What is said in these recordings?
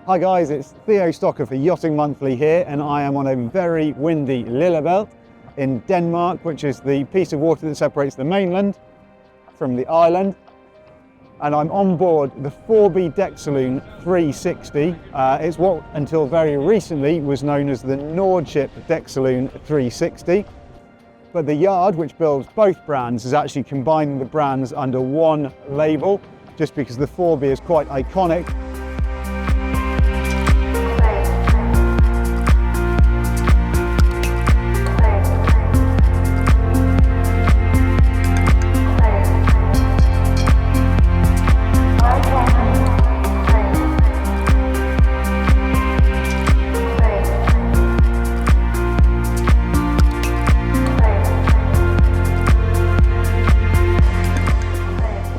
Hi guys, it's Theo Stocker for Yachting Monthly here, and I am on a very windy Lillebælt in Denmark, which is the piece of water that separates the mainland from the island. And I'm on board the Faurby deck saloon 360. It's what until very recently was known as the Nordship deck saloon 360. But the yard, which builds both brands, is actually combining the brands under one label, just because the Faurby is quite iconic.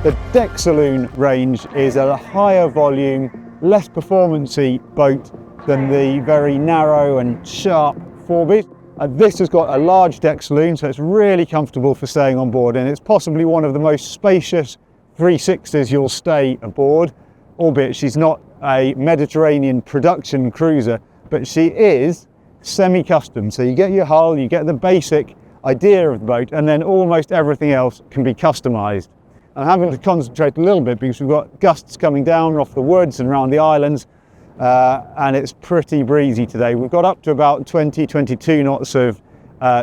The deck saloon range is a higher volume, less performance-y boat than the very narrow and sharp Faurby. This has got a large deck saloon, so it's really comfortable for staying on board, and it's possibly one of the most spacious 360s you'll stay aboard, albeit she's not a Mediterranean production cruiser, but she is semi-custom. So you get your hull, you get the basic idea of the boat, and then almost everything else can be customised. I'm having to concentrate a little bit because we've got gusts coming down off the woods and around the islands, and it's pretty breezy today. We've got up to about 20-22 knots of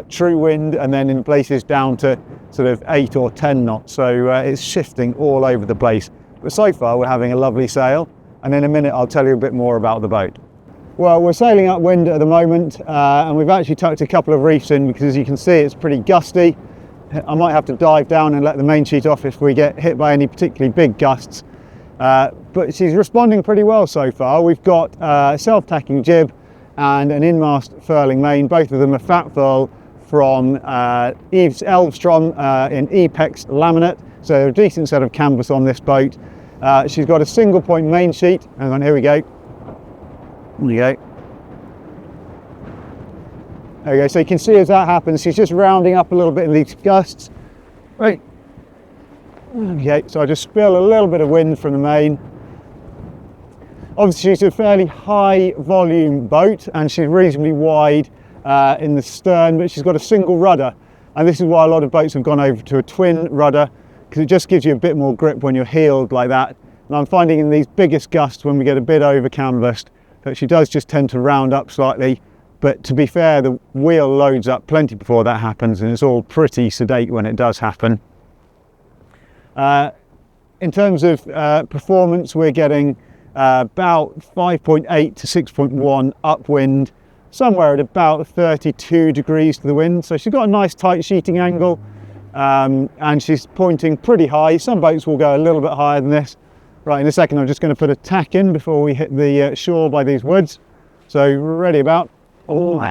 true wind, and then in places down to sort of 8 or 10 knots, so it's shifting all over the place. But so far we're having a lovely sail, and in a minute I'll tell you a bit more about the boat. Well, we're sailing upwind at the moment, and we've actually tucked a couple of reefs in because, as you can see, it's pretty gusty. I might have to dive down and let the main sheet off if we get hit by any particularly big gusts. But she's responding pretty well so far. We've got a self-tacking jib and an in-mast furling main. Both of them are fat furl from Yves Elvstrom in Epex laminate. So a decent set of canvas on this boat. She's got a single point main sheet. Hang on, here we go. There we go. There we go, so you can see as that happens, she's just rounding up a little bit in these gusts. Right. Okay, so I just feel a little bit of wind from the main. Obviously she's a fairly high volume boat, and she's reasonably wide in the stern, but she's got a single rudder. And this is why a lot of boats have gone over to a twin rudder, because it just gives you a bit more grip when you're heeled like that. And I'm finding in these biggest gusts, when we get a bit over canvassed, that she does just tend to round up slightly. But to be fair, the wheel loads up plenty before that happens, and it's all pretty sedate when it does happen. In terms of performance, we're getting about 5.8 to 6.1 upwind, somewhere at about 32 degrees to the wind. So she's got a nice tight sheeting angle, and she's pointing pretty high. Some boats will go a little bit higher than this. Right, in a second I'm just going to put a tack in before we hit the shore by these woods. So we're ready about. Oh.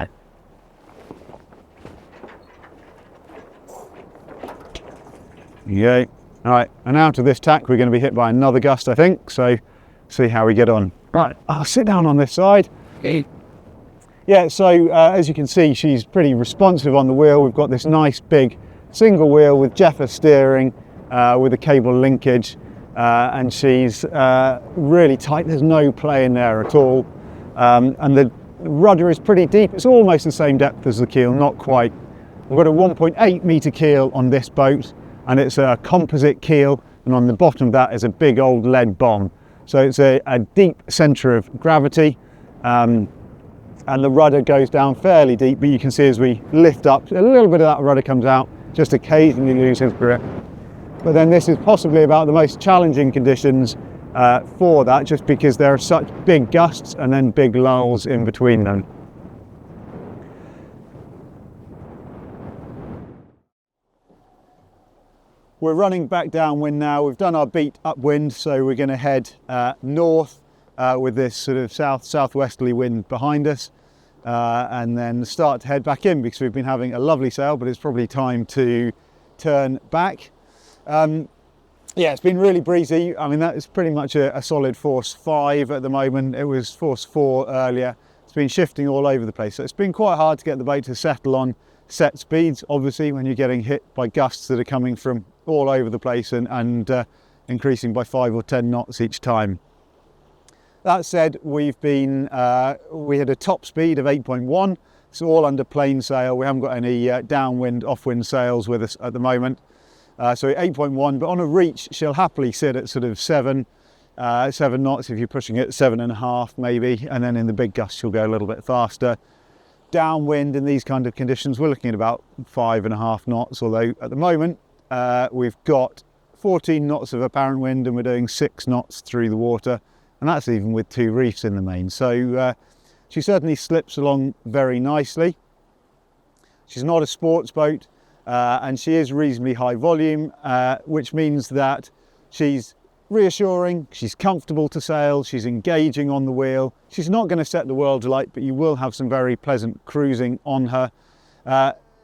Yay. All right, and out of this tack we're going to be hit by another gust, I think, so see how we get on. Right, I'll sit down on this side. Okay. Yeah, so as you can see, she's pretty responsive on the wheel. We've got this nice big single wheel with Jeffer steering with a cable linkage, and she's really tight. There's no play in there at all, and the rudder is pretty deep. It's almost the same depth as the keel, not quite. We've got a 1.8 metre keel on this boat, and it's a composite keel, and on the bottom of that is a big old lead bomb. So it's a deep centre of gravity, and the rudder goes down fairly deep, but you can see as we lift up, a little bit of that rudder comes out, just occasionally loses grip. But then this is possibly about the most challenging conditions for that, just because there are such big gusts and then big lulls in between them. We're running back downwind now. We've done our beat upwind, so we're going to head north with this sort of southwesterly wind behind us, and then start to head back in, because we've been having a lovely sail, but it's probably time to turn back. Yeah, it's been really breezy. I mean, that is pretty much a solid force 5 at the moment. It was force 4 earlier. It's been shifting all over the place. So it's been quite hard to get the boat to settle on set speeds, obviously, when you're getting hit by gusts that are coming from all over the place and increasing by 5 or 10 knots each time. That said, we had a top speed of 8.1. It's all under plain sail. We haven't got any downwind, offwind sails with us at the moment. So 8.1, but on a reach, she'll happily sit at sort of 7 knots if you're pushing it, 7.5 maybe, and then in the big gusts she'll go a little bit faster. Downwind in these kind of conditions, we're looking at about 5.5 knots, although at the moment we've got 14 knots of apparent wind and we're doing 6 knots through the water, and that's even with 2 reefs in the main. So she certainly slips along very nicely. She's not a sports boat, and she is reasonably high volume, which means that she's reassuring, she's comfortable to sail, she's engaging on the wheel. She's not going to set the world alight, but you will have some very pleasant cruising on her.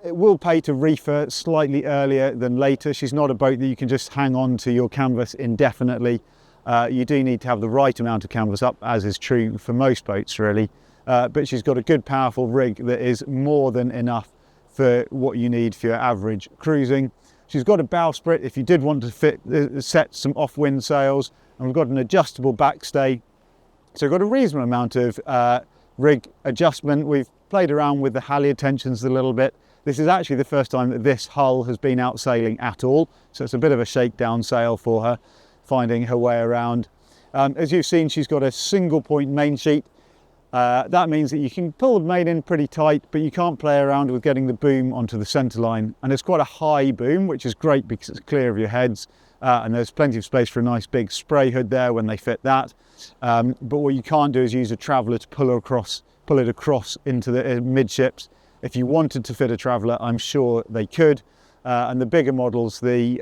It will pay to reef her slightly earlier than later. She's not a boat that you can just hang on to your canvas indefinitely. You do need to have the right amount of canvas up, as is true for most boats really. But she's got a good powerful rig that is more than enough for what you need for your average cruising. She's got a bowsprit if you did want to set some off-wind sails, and we've got an adjustable backstay. So we've got a reasonable amount of rig adjustment. We've played around with the halyard tensions a little bit. This is actually the first time that this hull has been out sailing at all, so it's a bit of a shakedown sail for her, finding her way around. As you've seen, she's got a single point main sheet. That means that you can pull the main in pretty tight, but you can't play around with getting the boom onto the centre line. And it's quite a high boom, which is great because it's clear of your heads, and there's plenty of space for a nice big spray hood there when they fit that. But what you can't do is use a traveller to pull it across into the midships. If you wanted to fit a traveller, I'm sure they could. And the bigger models, the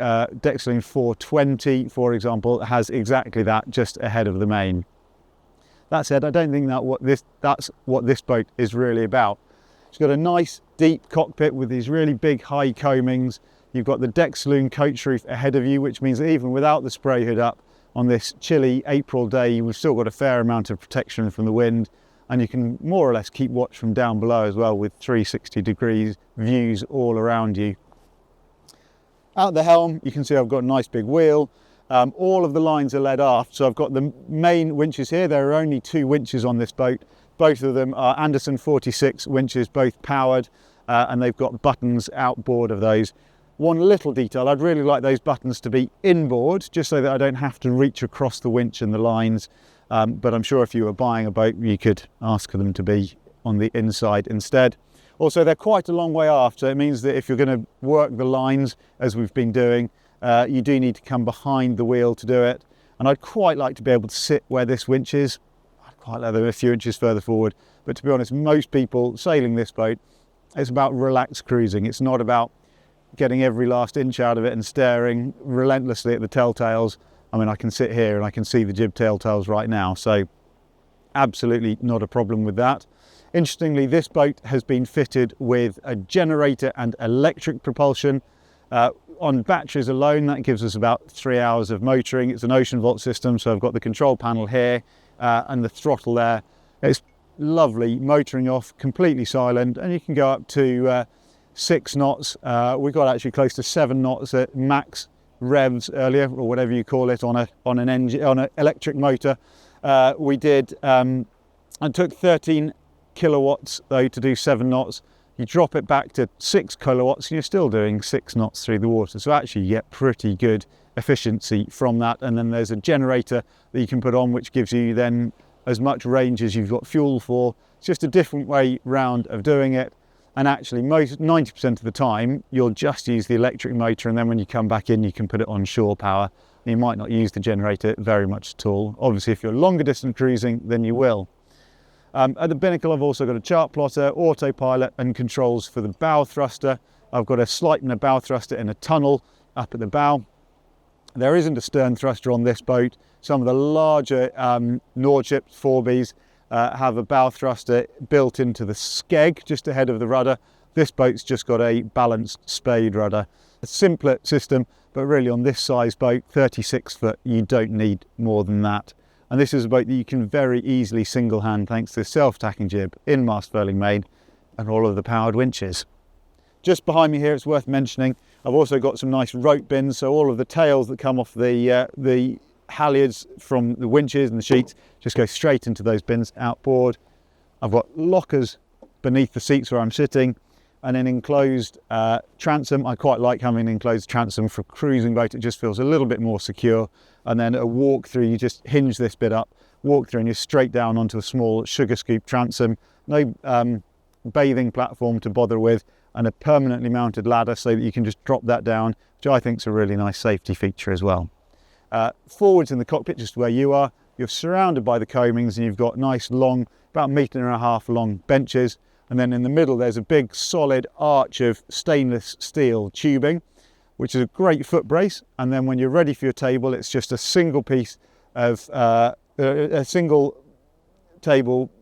Saloon 420, for example, has exactly that just ahead of the main. That said, I don't think that's what this boat is really about. It's got a nice deep cockpit with these really big high coamings. You've got the Saloon coach roof ahead of you, which means that even without the spray hood up on this chilly April day, you've still got a fair amount of protection from the wind, and you can more or less keep watch from down below as well with 360 degrees views all around you. Out the helm, you can see I've got a nice big wheel. All of the lines are led aft, so I've got the main winches here. There are only 2 winches on this boat. Both of them are Anderson 46 winches, both powered, and they've got buttons outboard of those. One little detail, I'd really like those buttons to be inboard, just so that I don't have to reach across the winch and the lines. But I'm sure if you were buying a boat, you could ask for them to be on the inside instead. Also, they're quite a long way aft, so it means that if you're going to work the lines, as we've been doing, you do need to come behind the wheel to do it. And I'd quite like to be able to sit where this winch is. I'd quite like them a few inches further forward. But to be honest, most people sailing this boat, it's about relaxed cruising. It's not about getting every last inch out of it and staring relentlessly at the telltales. I mean, I can sit here and I can see the jib telltales right now, so absolutely not a problem with that. Interestingly, this boat has been fitted with a generator and electric propulsion. On batteries alone, that gives us about 3 hours of motoring. It's an ocean vault system, so I've got the control panel here and the throttle there. It's lovely, motoring off, completely silent, and you can go up to 6 knots. We got actually close to 7 knots at max revs earlier, or whatever you call it, on an electric motor. We did. It took 13 kilowatts though to do 7 knots. You drop it back to 6 kilowatts and you're still doing 6 knots through the water. So actually you get pretty good efficiency from that. And then there's a generator that you can put on, which gives you then as much range as you've got fuel for. It's just a different way round of doing it. And actually 90% of the time you'll just use the electric motor, and then when you come back in you can put it on shore power. You might not use the generator very much at all. Obviously if you're longer distance cruising, then you will. At the binnacle I've also got a chart plotter, autopilot and controls for the bow thruster. I've got a Sleipner bow thruster in a tunnel up at the bow. There isn't a stern thruster on this boat. Some of the larger Nordship Faurbys have a bow thruster built into the skeg just ahead of the rudder. This boat's just got a balanced spade rudder. A simpler system, but really on this size boat, 36 foot, you don't need more than that. And this is a boat that you can very easily single hand thanks to the self-tacking jib, in-mast furling main and all of the powered winches. Just behind me here, it's worth mentioning, I've also got some nice rope bins, so all of the tails that come off the halyards from the winches and the sheets just go straight into those bins outboard. I've got lockers beneath the seats where I'm sitting, and an enclosed transom. I quite like having an enclosed transom for a cruising boat. It just feels a little bit more secure. And then a walk through, you just hinge this bit up, walk through, and you're straight down onto a small sugar scoop transom. No bathing platform to bother with, and a permanently mounted ladder so that you can just drop that down, which I think is a really nice safety feature as well. Forwards in the cockpit, just where you are, you're surrounded by the coamings, and you've got nice long, about 1.5 metre long benches. And then in the middle, there's a big solid arch of stainless steel tubing, which is a great foot brace. And then when you're ready for your table, it's just a single piece of, a single table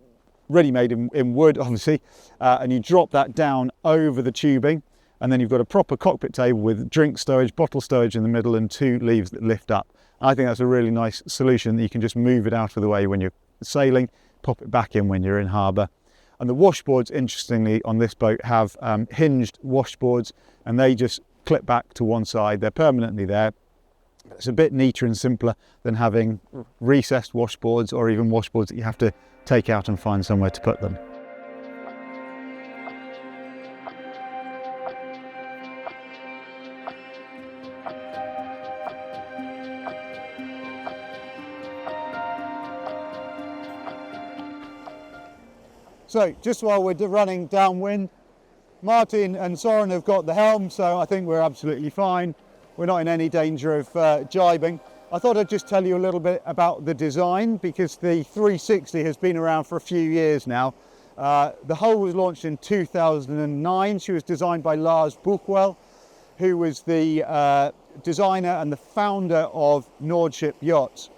ready-made in wood, obviously. And you drop that down over the tubing. And then you've got a proper cockpit table with drink stowage, bottle stowage in the middle, and 2 leaves that lift up. I think that's a really nice solution that you can just move it out of the way when you're sailing, pop it back in when you're in harbour. And the washboards, interestingly, on this boat have hinged washboards, and they just clip back to one side. They're permanently there. It's a bit neater and simpler than having recessed washboards, or even washboards that you have to take out and find somewhere to put them. So just while we're running downwind, Martin and Soren have got the helm, so I think we're absolutely fine. We're not in any danger of jibing. I thought I'd just tell you a little bit about the design, because the 360 has been around for a few years now. The hull was launched in 2009. She was designed by Lars Buchwell, who was the designer and the founder of Nordship yachts.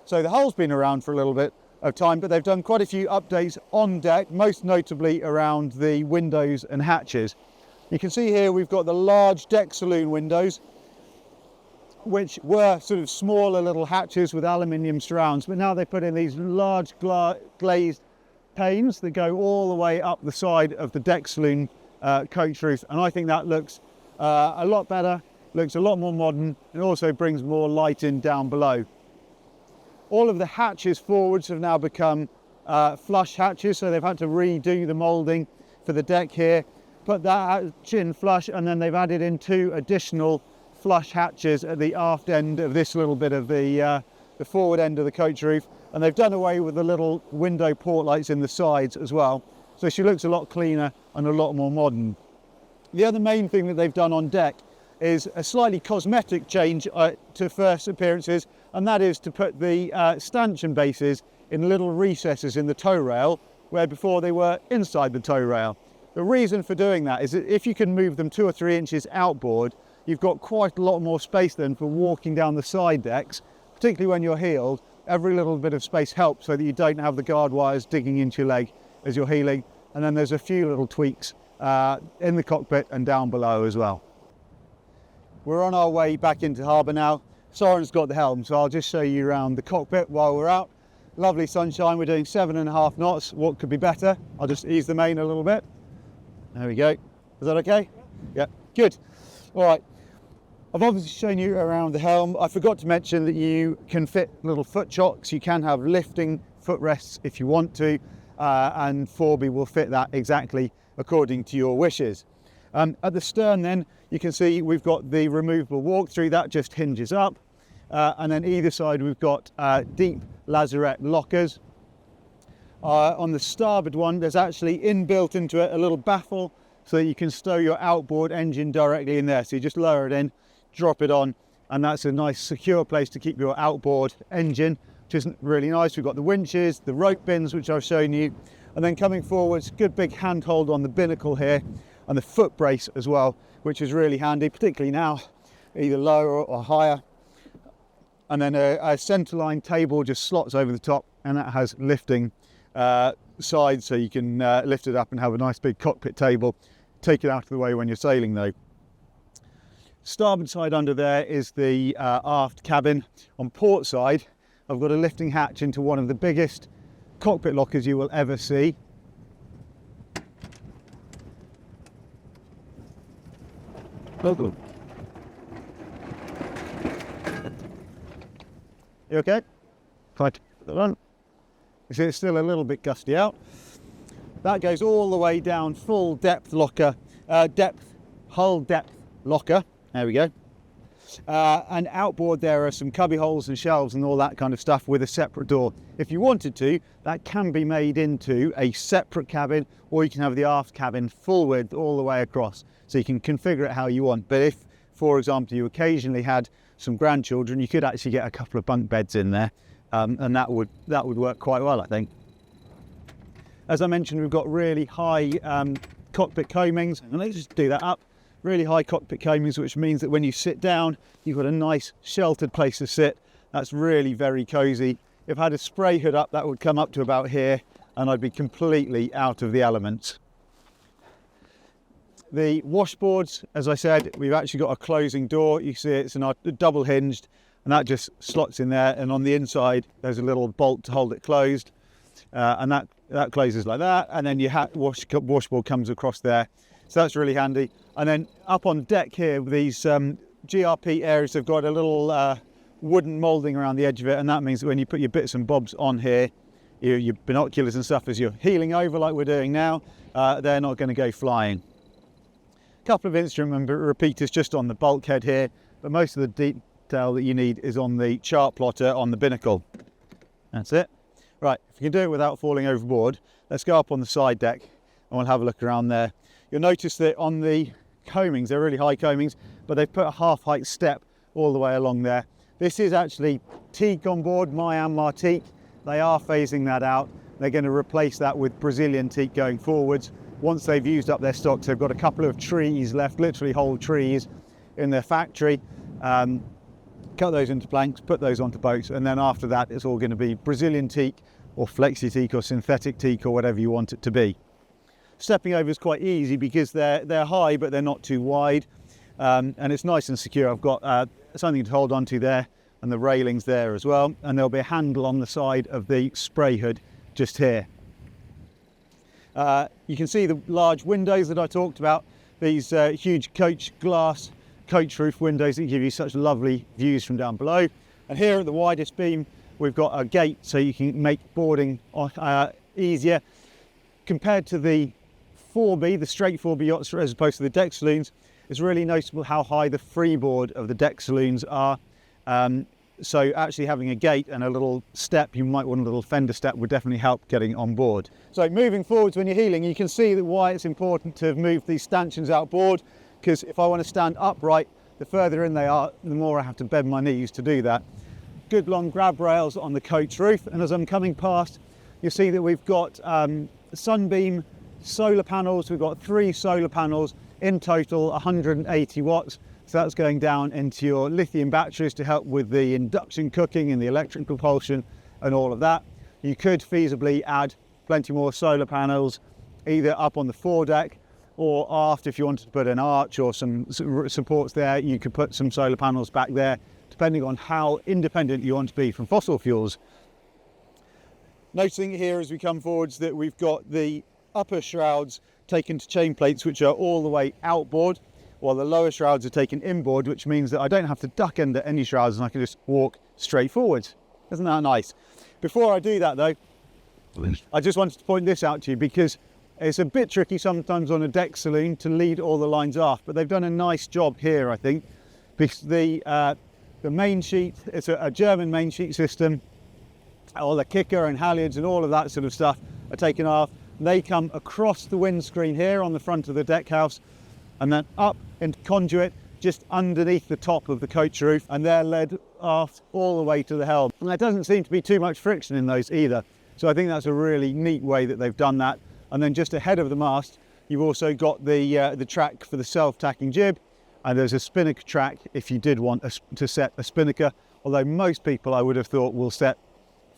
So the hull's been around for a little bit of time, but they've done quite a few updates on deck, most notably around the windows and hatches. You can see here we've got the large deck saloon windows, which were sort of smaller little hatches with aluminium surrounds, but now they put in these large glazed panes that go all the way up the side of the deck saloon coach roof, and I think that looks a lot better, looks a lot more modern, and also brings more light in down below. All of the hatches forwards have now become flush hatches, so they've had to redo the moulding for the deck here, put that hatch in flush, and then they've added in 2 additional flush hatches at the aft end of this little bit of the forward end of the coach roof, and they've done away with the little window port lights in the sides as well, so she looks a lot cleaner and a lot more modern. The other main thing that they've done on deck is a slightly cosmetic change to first appearances, and that is to put the stanchion bases in little recesses in the tow rail, where before they were inside the tow rail. The reason for doing that is that if you can move them 2 or 3 inches outboard, you've got quite a lot more space then for walking down the side decks, particularly when you're heeled. Every little bit of space helps so that you don't have the guard wires digging into your leg as you're heeling. And then there's a few little tweaks in the cockpit and down below as well. We're on our way back into harbour now. Soren's got the helm, so I'll just show you around the cockpit while we're out. Lovely sunshine, we're doing 7.5 knots. What could be better? I'll just ease the main a little bit. There we go. Is that okay? Yeah, good. All right. I've obviously shown you around the helm. I forgot to mention that you can fit little foot chocks. You can have lifting footrests if you want to, and Faurby will fit that exactly according to your wishes. At the stern then, you can see we've got the removable walk-through that just hinges up, and then either side we've got deep lazarette lockers. On the starboard one, there's actually inbuilt into it a little baffle so that you can stow your outboard engine directly in there. So you just lower it in, drop it on, and that's a nice secure place to keep your outboard engine, which isn't really nice. We've got the winches, the rope bins, which I've shown you, and then coming forwards, good big handhold on the binnacle here, and the foot brace as well, which is really handy, particularly now, either lower or higher. And then a centerline table just slots over the top, and that has lifting sides, so you can lift it up and have a nice big cockpit table. Take it out of the way when you're sailing though. Starboard side under there is the aft cabin. On port side, I've got a lifting hatch into one of the biggest cockpit lockers you will ever see. You okay? Try to put that on. You see it's still a little bit gusty out. That goes all the way down, full depth locker, hull depth locker. There we go. And outboard there are some cubby holes and shelves and all that kind of stuff with a separate door. If you wanted to, that can be made into a separate cabin, or you can have the aft cabin full width all the way across. So you can configure it how you want. But if, for example, you occasionally had some grandchildren, you could actually get a couple of bunk beds in there, and that would work quite well, I think. As I mentioned, we've got really high cockpit coamings, and let's just do that up. Really high cockpit coamings, which means that when you sit down, you've got a nice sheltered place to sit. That's really very cozy. If I had a spray hood up, that would come up to about here, and I'd be completely out of the elements. The washboards, as I said, we've actually got a closing door. You see it's double hinged, and that just slots in there, and on the inside there's a little bolt to hold it closed, and that closes like that, and then your washboard comes across there. So that's really handy. And then up on deck here, these GRP areas have got a little wooden moulding around the edge of it, and that means that when you put your bits and bobs on here, your binoculars and stuff, as you're heeling over like we're doing now, they're not going to go flying. A couple of instrument repeaters just on the bulkhead here, but most of the detail that you need is on the chart plotter on the binnacle. That's it. Right, if you can do it without falling overboard, let's go up on the side deck and we'll have a look around there. You'll notice that on the coamings, they're really high coamings, but they've put a half height step all the way along there. This is actually teak on board, Myanmar teak. They are phasing that out. They're going to replace that with Brazilian teak going forwards. Once they've used up their stocks, they've got a couple of trees left, literally whole trees in their factory. Cut those into planks, put those onto boats, and then after that it's all going to be Brazilian teak or flexi teak or synthetic teak or whatever you want it to be. Stepping over is quite easy because they're high but they're not too wide, and it's nice and secure. I've got something to hold on to there, and the railings there as well, and there'll be a handle on the side of the spray hood just here. You can see the large windows that I talked about, these huge coach glass coach roof windows that give you such lovely views from down below. And here at the widest beam we've got a gate so you can make boarding easier. Compared to the Faurby, the straight Faurby yachts as opposed to the deck saloons, it's really noticeable how high the freeboard of the deck saloons are. So actually having a gate and a little step, you might want a little fender step, would definitely help getting on board. So moving forwards when you're heeling, you can see that why it's important to move these stanchions outboard, because if I want to stand upright, the further in they are, the more I have to bend my knees to do that. Good long grab rails on the coach roof, and as I'm coming past, you'll see that we've got sunbeam solar panels. We've got 3 solar panels, in total 180 watts. So that's going down into your lithium batteries to help with the induction cooking and the electric propulsion and all of that. You could feasibly add plenty more solar panels either up on the foredeck or aft. If you wanted to put an arch or some supports there, you could put some solar panels back there, depending on how independent you want to be from fossil fuels. Noticing here as we come forwards that we've got the upper shrouds taken to chain plates, which are all the way outboard, while the lower shrouds are taken inboard, which means that I don't have to duck under any shrouds and I can just walk straight forwards. Isn't that nice? Before I do that though, I just wanted to point this out to you because it's a bit tricky sometimes on a deck saloon to lead all the lines aft, but they've done a nice job here, I think, because the main sheet, it's a German main sheet system. All the kicker and halyards and all of that sort of stuff are taken off. They come across the windscreen here on the front of the deck house and then up into conduit just underneath the top of the coach roof, and they're led aft all the way to the helm. And there doesn't seem to be too much friction in those either. So I think that's a really neat way that they've done that. And then just ahead of the mast, you've also got the track for the self-tacking jib, and there's a spinnaker track if you did want to set a spinnaker, although most people I would have thought will set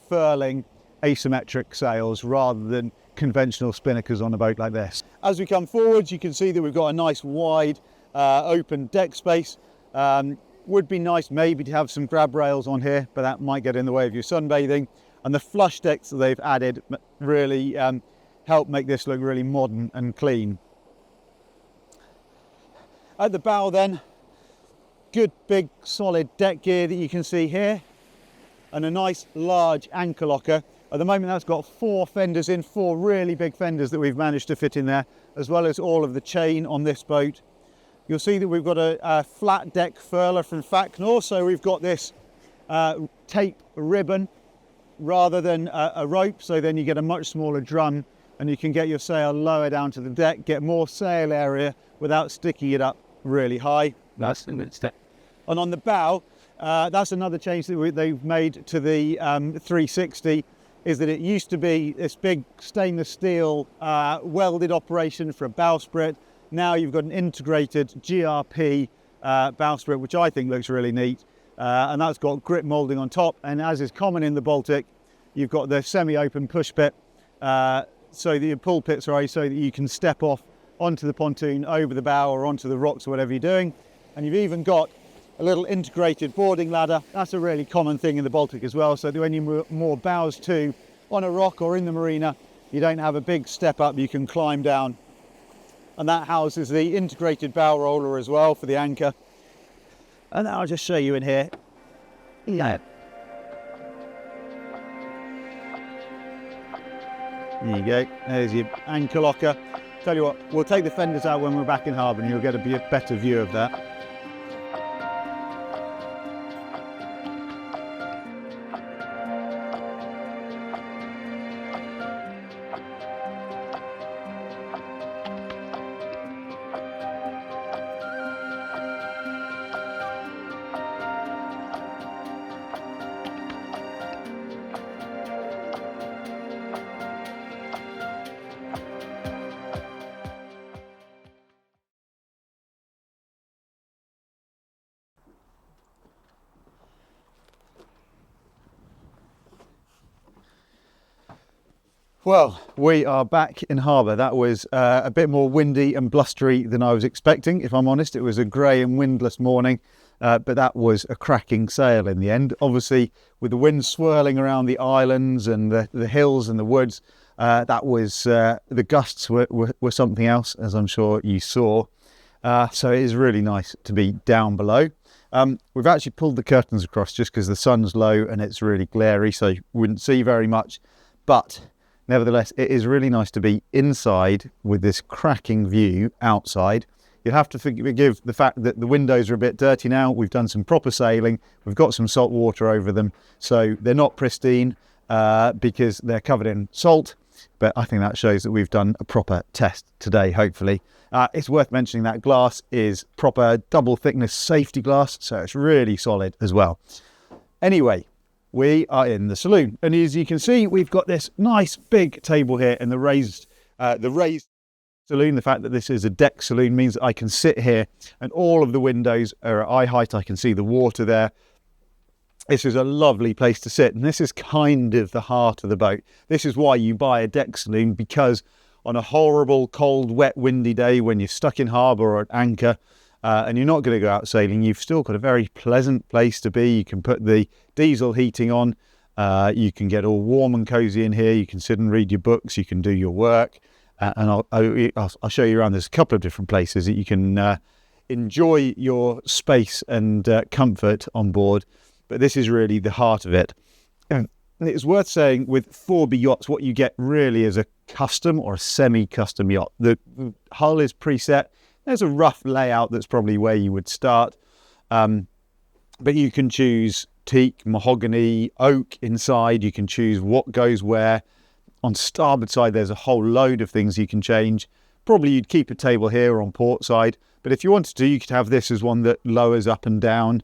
furling asymmetric sails rather than conventional spinnakers on a boat like this. As we come forwards, you can see that we've got a nice wide open deck space. Would be nice maybe to have some grab rails on here, but that might get in the way of your sunbathing. And the flush decks that they've added really help make this look really modern and clean. At the bow then, good big solid deck gear that you can see here. and a nice large anchor locker. At the moment that's got 4 fenders in, 4 really big fenders that we've managed to fit in there, as well as all of the chain on this boat. You'll see that we've got a flat deck furler from Facnor, so we've got this tape ribbon rather than a rope, so then you get a much smaller drum and you can get your sail lower down to the deck, get more sail area without sticking it up really high. That's a good step. And on the bow, that's another change that they've made to the 360, is that it used to be this big stainless steel welded operation for a bowsprit. Now you've got an integrated GRP bowsprit, which I think looks really neat. And that's got grip moulding on top, and as is common in the Baltic, you've got the semi-open push pit, so the pull pit, sorry, so that you can step off onto the pontoon, over the bow or onto the rocks or whatever you're doing. And you've even got a little integrated boarding ladder. That's a really common thing in the Baltic as well, so that when you moor bows to on a rock or in the marina, you don't have a big step up, you can climb down. And that houses the integrated bow roller as well for the anchor. And I'll just show you in here. Yeah. There you go, there's your anchor locker. Tell you what, we'll take the fenders out when we're back in harbour and you'll get a better view of that. Well, we are back in harbour. That was a bit more windy and blustery than I was expecting, if I'm honest. It was a grey and windless morning, but that was a cracking sail in the end. Obviously, with the wind swirling around the islands and the hills and the woods, that was the gusts were something else, as I'm sure you saw. So it is really nice to be down below. We've actually pulled the curtains across just because the sun's low and it's really glary, so you wouldn't see very much. But nevertheless, it is really nice to be inside with this cracking view outside. You'll have to forgive the fact that the windows are a bit dirty now. We've done some proper sailing. We've got some salt water over them, so they're not pristine because they're covered in salt. But I think that shows that we've done a proper test today, hopefully. It's worth mentioning that glass is proper double thickness safety glass, so it's really solid as well. Anyway, we are in the saloon, and as you can see, we've got this nice big table here in the raised saloon. The fact that this is a deck saloon means that I can sit here and all of the windows are at eye height. I can see the water there. This is a lovely place to sit, and this is kind of the heart of the boat. This is why you buy a deck saloon, because on a horrible, cold, wet, windy day when you're stuck in harbour or at anchor, and you're not going to go out sailing, you've still got a very pleasant place to be. You can put the diesel heating on, you can get all warm and cosy in here, you can sit and read your books, you can do your work, and I'll show you around. There's a couple of different places that you can enjoy your space and comfort on board, but this is really the heart of it. And it's worth saying, with Faurby yachts, what you get really is a custom or a semi-custom yacht. The hull is preset. There's a rough layout that's probably where you would start, but you can choose teak, mahogany, oak inside. You can choose what goes where. On starboard side, there's a whole load of things you can change. Probably you'd keep a table here on port side, but if you wanted to, you could have this as one that lowers up and down,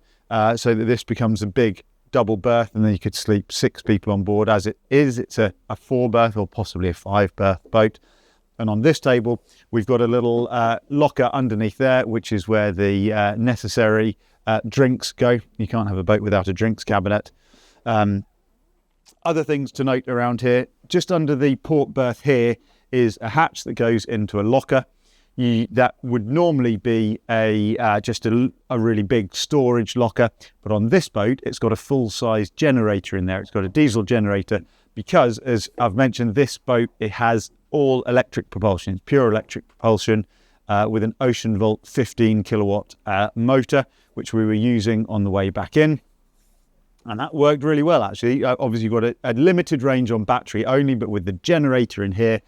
so that this becomes a big double berth, and then you could sleep 6 people on board. As it is, it's a 4-berth or possibly a 5-berth boat. And on this table, we've got a little locker underneath there, which is where the necessary drinks go. You can't have a boat without a drinks cabinet. Other things to note around here, just under the port berth here is a hatch that goes into a locker. That would normally be just a really big storage locker, but on this boat, it's got a full-size generator in there. It's got a diesel generator because, as I've mentioned, this boat, it has all electric propulsion. It's pure electric propulsion with an Ocean Volt 15 kilowatt motor, which we were using on the way back in. And that worked really well, actually. Obviously, you've got a limited range on battery only, but with the generator in here,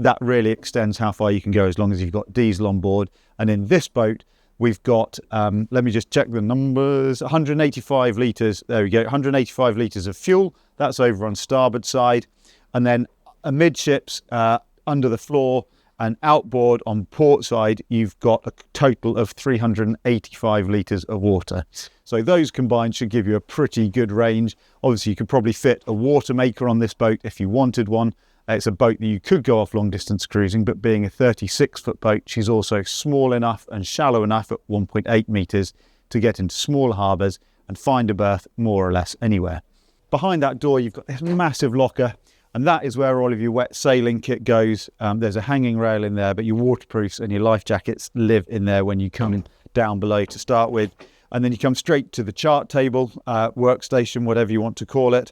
that really extends how far you can go as long as you've got diesel on board. And in this boat, we've got, let me just check the numbers, 185 litres. There we go, 185 litres of fuel. That's over on starboard side. And then amidships, under the floor and outboard on port side, you've got a total of 385 litres of water. So those combined should give you a pretty good range. Obviously, you could probably fit a water maker on this boat if you wanted one. It's a boat that you could go off long distance cruising, but being a 36-foot boat, she's also small enough and shallow enough at 1.8 metres to get into small harbours and find a berth more or less anywhere. Behind that door, you've got this massive locker, and that is where all of your wet sailing kit goes. There's a hanging rail in there, but your waterproofs and your life jackets live in there when you come down below to start with. And then you come straight to the chart table, workstation, whatever you want to call it.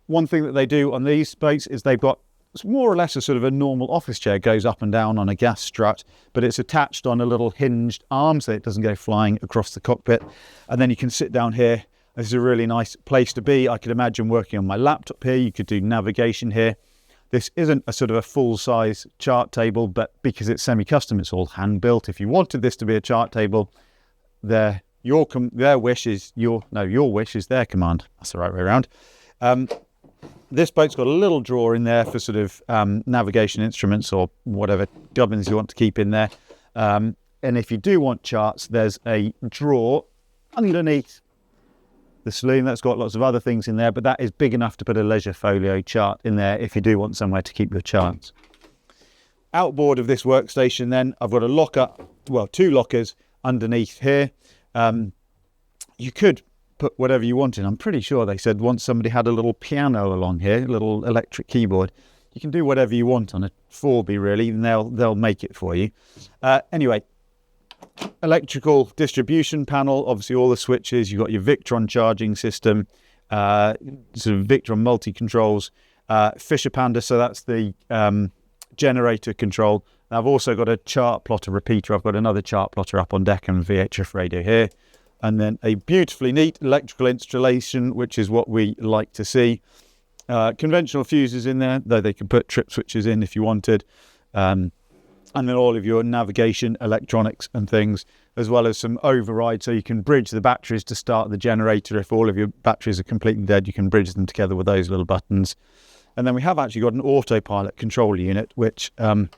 One thing that they do on these boats is they've got more or less a sort of a normal office chair, goes up and down on a gas strut, but it's attached on a little hinged arm so it doesn't go flying across the cockpit. And then you can sit down here. This is a really nice place to be. I could imagine working on my laptop here. You could do navigation here. This isn't a sort of a full-size chart table, but because it's semi-custom, it's all hand-built. If you wanted this to be a chart table, their wish is your wish is their command. That's the right way around. This boat's got a little drawer in there for sort of navigation instruments or whatever gubbins you want to keep in there. And if you do want charts, there's a drawer underneath the saloon that's got lots of other things in there, but that is big enough to put a leisure folio chart in there if you do want somewhere to keep your charts. Outboard of this workstation then, I've got a locker, well, two lockers underneath here. You could put whatever you want in. I'm pretty sure they said once somebody had a little piano along here, a little electric keyboard. You can do whatever you want on a Faurby really, and they'll make it for you. Anyway, electrical distribution panel, obviously all the switches. You've got your Victron charging system, sort of Victron multi-controls, Fisher Panda, so that's the generator control. I've also got a chart plotter repeater. I've got another chart plotter up on deck and VHF radio here. And then a beautifully neat electrical installation, which is what we like to see. Conventional fuses in there, though they can put trip switches in if you wanted. And then all of your navigation, electronics and things, as well as some override so you can bridge the batteries to start the generator. If all of your batteries are completely dead, you can bridge them together with those little buttons. And then we have actually got an autopilot control unit, which I'm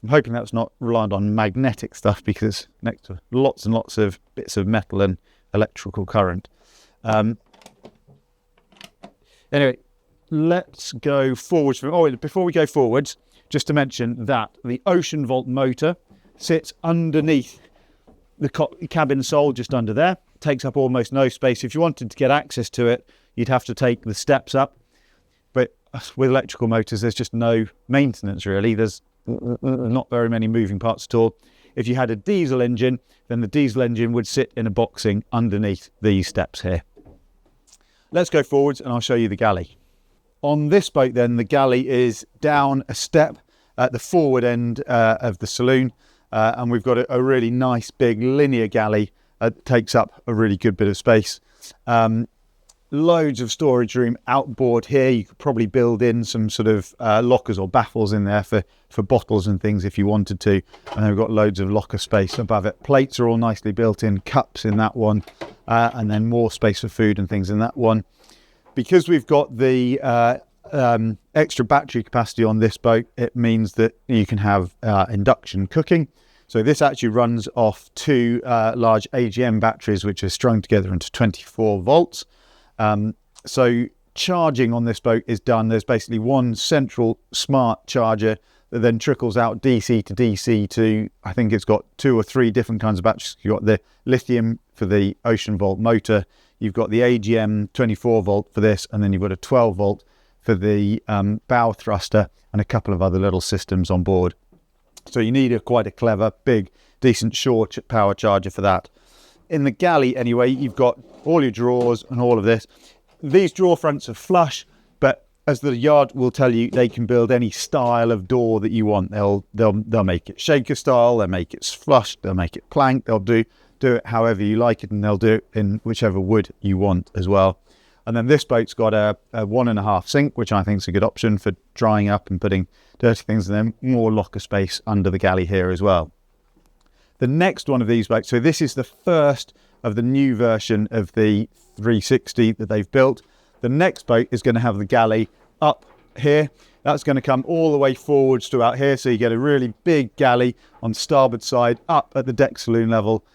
hoping that's not reliant on magnetic stuff because it's next to lots and lots of bits of metal and electrical current. Anyway, let's go forwards. Before we go forwards, just to mention that the Ocean Vault motor sits underneath the cabin sole, just under there. Takes up almost no space. If you wanted to get access to it, you'd have to take the steps up. But with electrical motors, there's just no maintenance really. There's not very many moving parts at all. If you had a diesel engine, then the diesel engine would sit in a boxing underneath these steps here. Let's go forwards and I'll show you the galley. On this boat then, the galley is down a step at the forward end of the saloon, and we've got a really nice big linear galley that takes up a really good bit of space. Loads of storage room outboard here. You could probably build in some sort of lockers or baffles in there for bottles and things if you wanted to. And then we've got loads of locker space above it. Plates are all nicely built in, cups in that one, and then more space for food and things in that one. Because we've got the extra battery capacity on this boat, it means that you can have induction cooking. So this actually runs off two large AGM batteries, which are strung together into 24 volts. So charging on this boat is done. There's basically one central smart charger that then trickles out DC to DC to, I think it's got 2 or 3 different kinds of batteries. You've got the lithium for the Ocean Vault motor, you've got the AGM 24 volt for this, and then you've got a 12 volt for the bow thruster and a couple of other little systems on board. So you need quite a clever, big, decent shore power charger for that. In the galley anyway, you've got all your drawers and all of this. These drawer fronts are flush, but as the yard will tell you, they can build any style of door that you want. They'll make it shaker style, they'll make it flush, they'll make it plank, they'll do it however you like it, and they'll do it in whichever wood you want as well. And then this boat's got a 1.5 sink, which I think is a good option for drying up and putting dirty things in them. More locker space under the galley here as well. The next one of these boats, so this is the first of the new version of the 360 that they've built. The next boat is going to have the galley up here. That's going to come all the way forwards to out here, so you get a really big galley on starboard side up at the deck saloon level.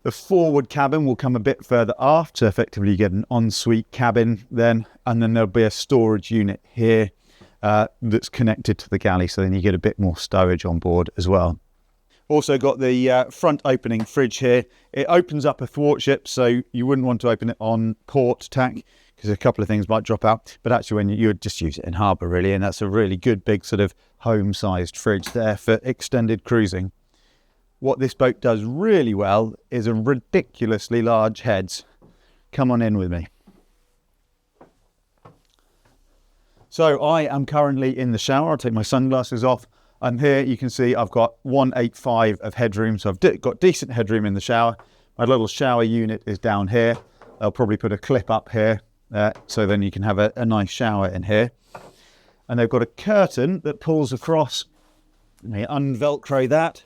The forward cabin will come a bit further aft, so effectively you get an ensuite cabin then, and then there'll be a storage unit here that's connected to the galley, so then you get a bit more stowage on board as well. Also got the front opening fridge here. It opens up a thwartship, so you wouldn't want to open it on port tack because a couple of things might drop out, but actually when you would just use it in harbour really, and that's a really good big sort of home-sized fridge there for extended cruising. What this boat does really well is a ridiculously large heads. Come on in with me. So I am currently in the shower. I'll take my sunglasses off. And here you can see I've got 185 of headroom. So I've got decent headroom in the shower. My little shower unit is down here. I'll probably put a clip up here. So then you can have a nice shower in here. And they've got a curtain that pulls across. Let me unvelcro that.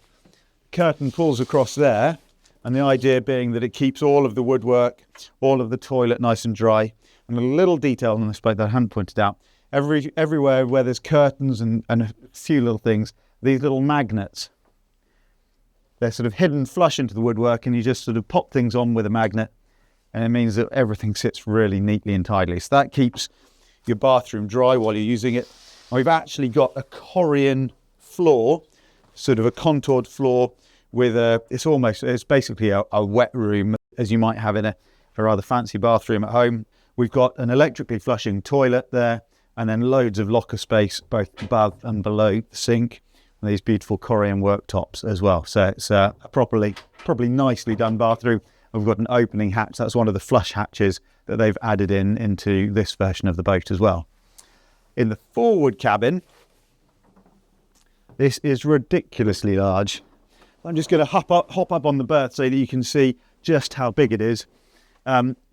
Curtain pulls across there, and the idea being that it keeps all of the woodwork, all of the toilet nice and dry. And a little detail on this boat that I hadn't pointed out, everywhere where there's curtains and a few little things, these little magnets, they're sort of hidden flush into the woodwork, and you just sort of pop things on with a magnet, and it means that everything sits really neatly and tidily. So that keeps your bathroom dry while you're using it. And we've actually got a Korean floor, sort of a contoured floor with it's basically a wet room as you might have in a rather fancy bathroom at home. We've got an electrically flushing toilet there, and then loads of locker space both above and below the sink, and these beautiful Korean worktops as well. So it's a probably nicely done bathroom. We've got an opening hatch. That's one of the flush hatches that they've added into this version of the boat as well. In the forward cabin, this is ridiculously large. I'm just going to hop up on the berth so that you can see just how big it is.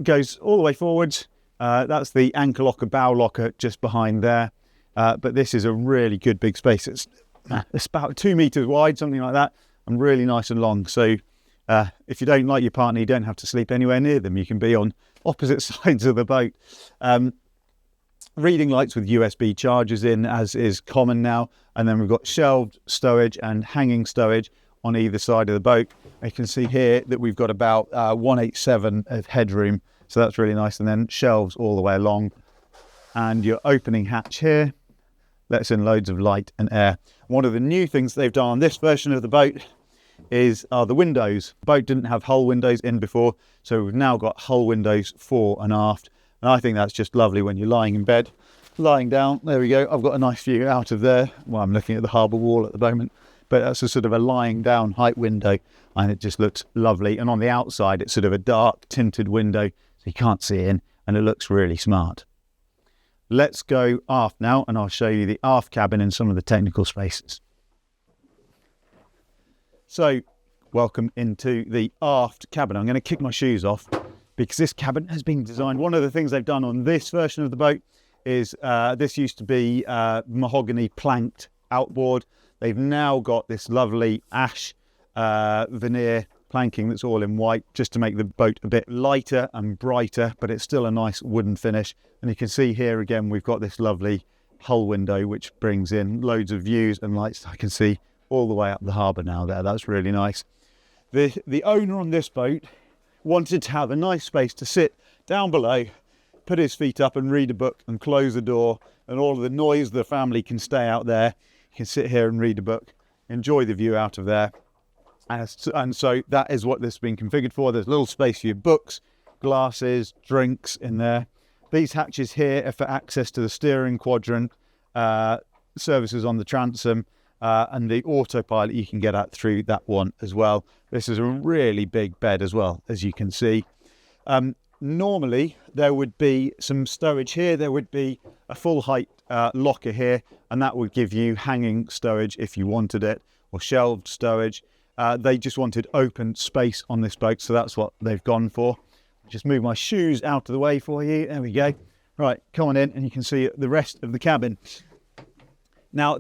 Goes all the way forwards. That's the anchor locker, bow locker just behind there. But this is a really good big space. It's about 2 meters wide, something like that, and really nice and long. So if you don't like your partner, you don't have to sleep anywhere near them. You can be on opposite sides of the boat. Reading lights with USB chargers in, as is common now. And then we've got shelved stowage and hanging stowage on either side of the boat. You can see here that we've got about 187 of headroom. So that's really nice. And then shelves all the way along. And your opening hatch here lets in loads of light and air. One of the new things they've done on this version of the boat are the windows. The boat didn't have hull windows in before, so we've now got hull windows fore and aft. And I think that's just lovely when you're lying in bed. Lying down, there we go. I've got a nice view out of there. Well, I'm looking at the harbour wall at the moment, but that's a sort of a lying down height window, and it just looks lovely. And on the outside, it's sort of a dark tinted window, so you can't see in, and it looks really smart. Let's go aft now, and I'll show you the aft cabin and some of the technical spaces. So, welcome into the aft cabin. I'm going to kick my shoes off because this cabin has been designed. One of the things they've done on this version of the boat is this used to be mahogany planked outboard. They've now got this lovely ash veneer planking that's all in white, just to make the boat a bit lighter and brighter, but it's still a nice wooden finish. And you can see here again, we've got this lovely hull window which brings in loads of views and lights. I can see all the way up the harbour now there. That's really nice. The owner on this boat wanted to have a nice space to sit down below, put his feet up and read a book and close the door, and all of the noise of the family can stay out there. You can sit here and read a book, enjoy the view out of there. And so that is what this has been configured for. There's a little space for your books, glasses, drinks in there. These hatches here are for access to the steering quadrant, services on the transom, and the autopilot you can get at through that one as well. This is a really big bed as well, as you can see. Normally there would be some stowage here. There would be a full height locker here, and that would give you hanging stowage if you wanted it, or shelved stowage. They just wanted open space on this boat, so that's what they've gone for. Just move my shoes out of the way for you. There we go. Right, come on in and you can see the rest of the cabin. Now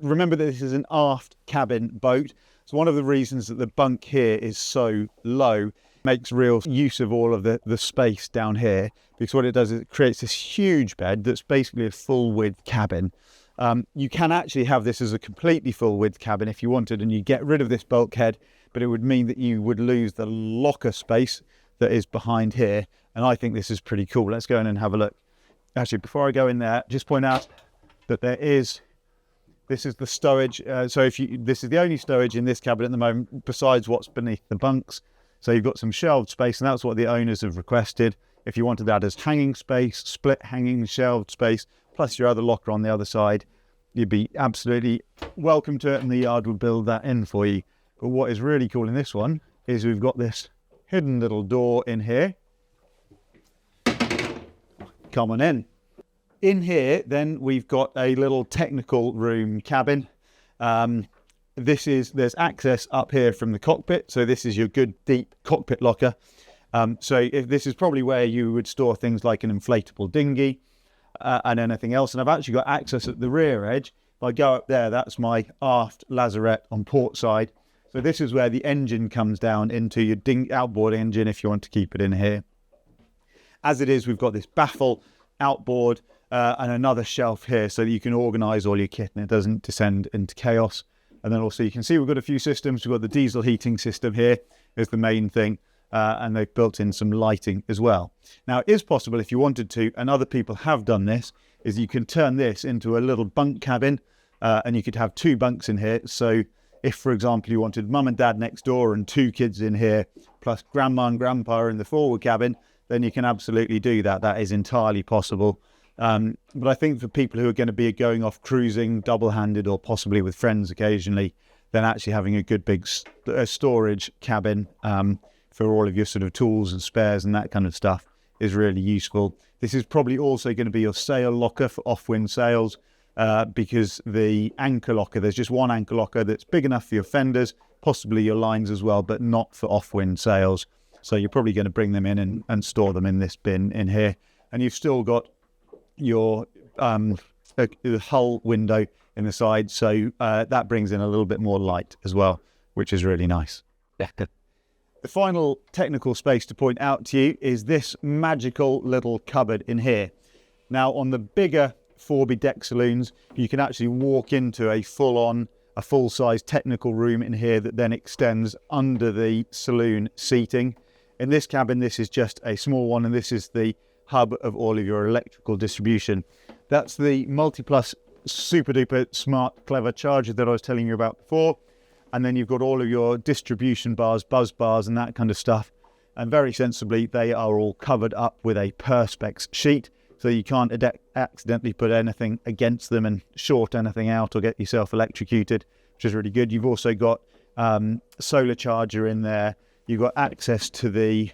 remember that this is an aft cabin boat. It's one of the reasons that the bunk here is so low. Makes real use of all of the space down here, because what it does is it creates this huge bed that's basically a full width cabin. You can actually have this as a completely full width cabin if you wanted, and you get rid of this bulkhead, but it would mean that you would lose the locker space that is behind here. And I think this is pretty cool. Let's go in and have a look. Actually, before I go in there, just point out that this is the stowage. This is the only stowage in this cabin at the moment, besides what's beneath the bunks. So you've got some shelved space, and that's what the owners have requested. If you wanted that as hanging space, split hanging shelved space, plus your other locker on the other side, you'd be absolutely welcome to it, and the yard will build that in for you. But what is really cool in this one is we've got this hidden little door in here. Come on in. In here, then, we've got a little technical room cabin. There's access up here from the cockpit, so this is your good deep cockpit locker. So this is probably where you would store things like an inflatable dinghy and anything else. And I've actually got access at the rear edge. If I go up there, that's my aft lazarette on port side. So this is where the engine comes down into your outboard engine if you want to keep it in here. As it is, we've got this baffle outboard and another shelf here so that you can organise all your kit and it doesn't descend into chaos. And then also you can see we've got a few systems. We've got the diesel heating system here is the main thing. And they've built in some lighting as well. Now, it is possible if you wanted to, and other people have done this, is you can turn this into a little bunk cabin and you could have 2 bunks in here. So if, for example, you wanted mum and dad next door and 2 kids in here, plus grandma and grandpa in the forward cabin, then you can absolutely do that. That is entirely possible. But I think for people who are going to be going off cruising double-handed or possibly with friends occasionally, then actually having a good big storage cabin for all of your sort of tools and spares and that kind of stuff is really useful. This is probably also going to be your sail locker for off-wind sails because the anchor locker, there's just one anchor locker that's big enough for your fenders, possibly your lines as well, but not for off-wind sails. So you're probably going to bring them in and store them in this bin in here. And you've still got your hull window in the side, so that brings in a little bit more light as well, which is really nice. The final technical space to point out to you is this magical little cupboard in here. Now, on the bigger Faurby deck saloons, you can actually walk into a full-size technical room in here that then extends under the saloon seating. In this cabin, this is just a small one, and this is the hub of all of your electrical distribution. That's the multi-plus super duper smart clever charger that I was telling you about before. And then you've got all of your distribution bars, buzz bars and that kind of stuff. And very sensibly, they are all covered up with a Perspex sheet. So you can't accidentally put anything against them and short anything out or get yourself electrocuted, which is really good. You've also got solar charger in there. You've got access to the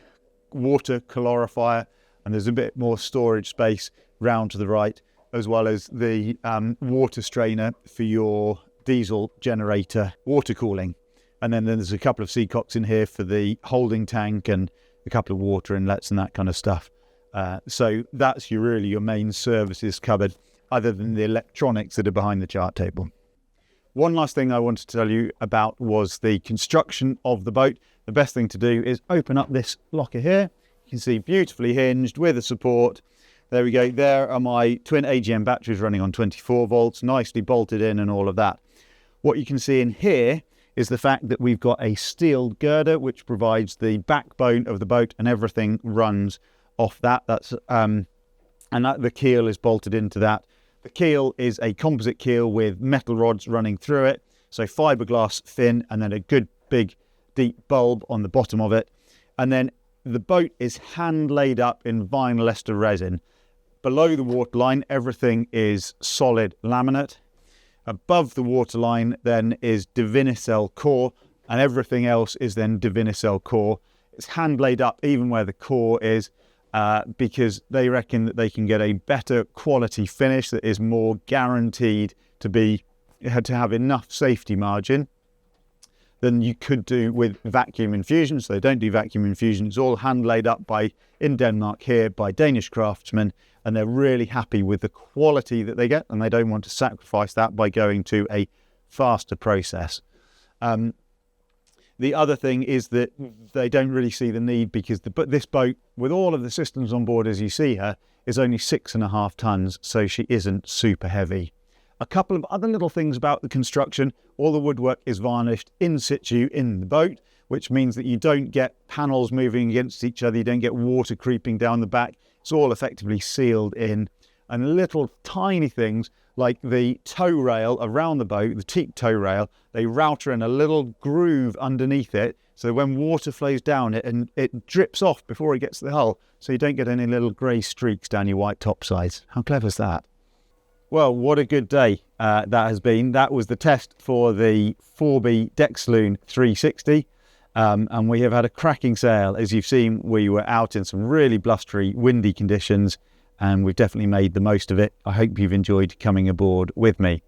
water calorifier, and there's a bit more storage space round to the right, as well as the water strainer for your diesel generator water cooling. And then there's a couple of seacocks in here for the holding tank and a couple of water inlets and that kind of stuff. So that's really your main services cupboard, other than the electronics that are behind the chart table. One last thing I wanted to tell you about was the construction of the boat. The best thing to do is open up this locker here. You can see beautifully hinged with a support. There we go. There are my twin AGM batteries running on 24 volts, nicely bolted in and all of that. What you can see in here is the fact that we've got a steel girder which provides the backbone of the boat, and everything runs off that. The keel is bolted into that. The keel is a composite keel with metal rods running through it, so fiberglass fin, and then a good big deep bulb on the bottom of it. And then the boat is hand laid up in vinyl ester resin. Below the waterline, everything is solid laminate. Above the waterline then is Divinycell core, and everything else is then Divinycell core. It's hand laid up even where the core is, because they reckon that they can get a better quality finish that is more guaranteed to have enough safety margin. than you could do with vacuum infusion. So they don't do vacuum infusion. It's all hand laid up in Denmark here by Danish craftsmen, and they're really happy with the quality that they get, and they don't want to sacrifice that by going to a faster process. The other thing is that they don't really see the need, because this boat, with all of the systems on board as you see her, is only 6.5 tons, so she isn't super heavy. A couple of other little things about the construction: all the woodwork is varnished in situ in the boat, which means that you don't get panels moving against each other, you don't get water creeping down the back. It's all effectively sealed in. And little tiny things like the tow rail around the boat, the teak tow rail, they router in a little groove underneath it, so when water flows down it, and it drips off before it gets to the hull, so you don't get any little grey streaks down your white topsides. How clever is that? Well, what a good day that has been. That was the test for the Faurby Deck Saloon 360. And we have had a cracking sail. As you've seen, we were out in some really blustery, windy conditions, and we've definitely made the most of it. I hope you've enjoyed coming aboard with me.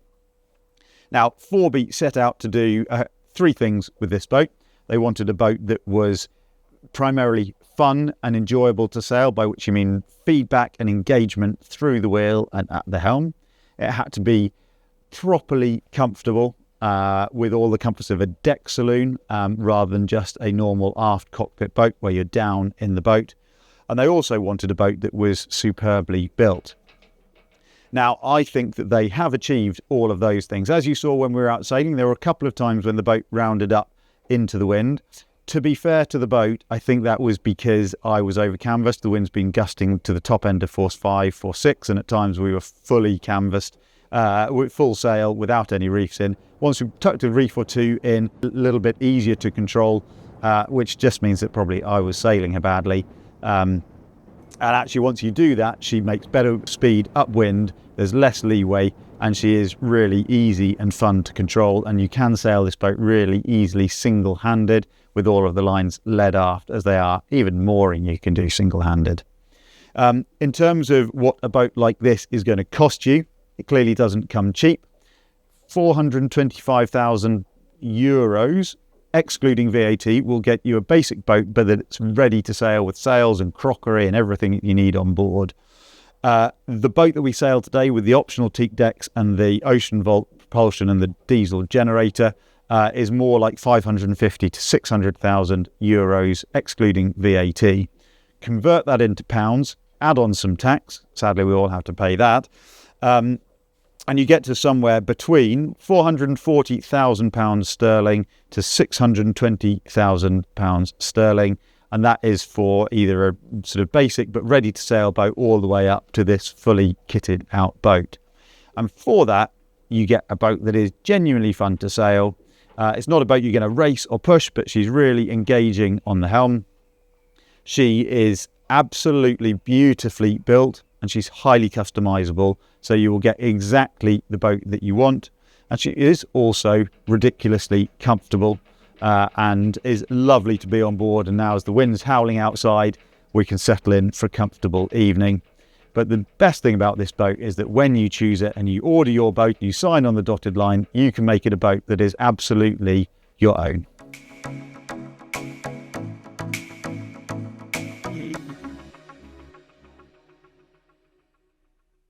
Now, Faurby set out to do 3 things with this boat. They wanted a boat that was primarily fun and enjoyable to sail, by which you mean feedback and engagement through the wheel and at the helm. It had to be properly comfortable, with all the comforts of a deck saloon, rather than just a normal aft cockpit boat where you're down in the boat. And they also wanted a boat that was superbly built. Now, I think that they have achieved all of those things. As you saw when we were out sailing, there were a couple of times when the boat rounded up into the wind. To be fair to the boat, I think that was because I was over canvassed. The wind's been gusting to the top end of force 5, force 6, and at times we were fully canvassed, with full sail without any reefs in. Once we tucked a reef or 2 in, a little bit easier to control, which just means that probably I was sailing her badly. And actually, once you do that, she makes better speed upwind, there's less leeway, and she is really easy and fun to control, and you can sail this boat really easily single-handed with all of the lines led aft as they are. Even mooring you can do single-handed. In terms of what a boat like this is going to cost you, it clearly doesn't come cheap. €425,000, excluding VAT, will get you a basic boat, but that it's ready to sail with sails and crockery and everything you need on board. The boat that we sailed today, with the optional teak decks and the ocean vault propulsion and the diesel generator, is more like 550 to 600,000 euros, excluding VAT. Convert that into pounds, add on some tax. Sadly, we all have to pay that. And you get to somewhere between £440,000 sterling to £620,000 sterling. And that is for either a sort of basic but ready to sail boat all the way up to this fully kitted out boat. And for that, you get a boat that is genuinely fun to sail. It's not a boat you're going to race or push, but she's really engaging on the helm. She is absolutely beautifully built, and she's highly customizable, so you will get exactly the boat that you want. And she is also ridiculously comfortable, and is lovely to be on board. And now, as the wind's howling outside, we can settle in for a comfortable evening. But the best thing about this boat is that when you choose it and you order your boat, you sign on the dotted line, you can make it a boat that is absolutely your own.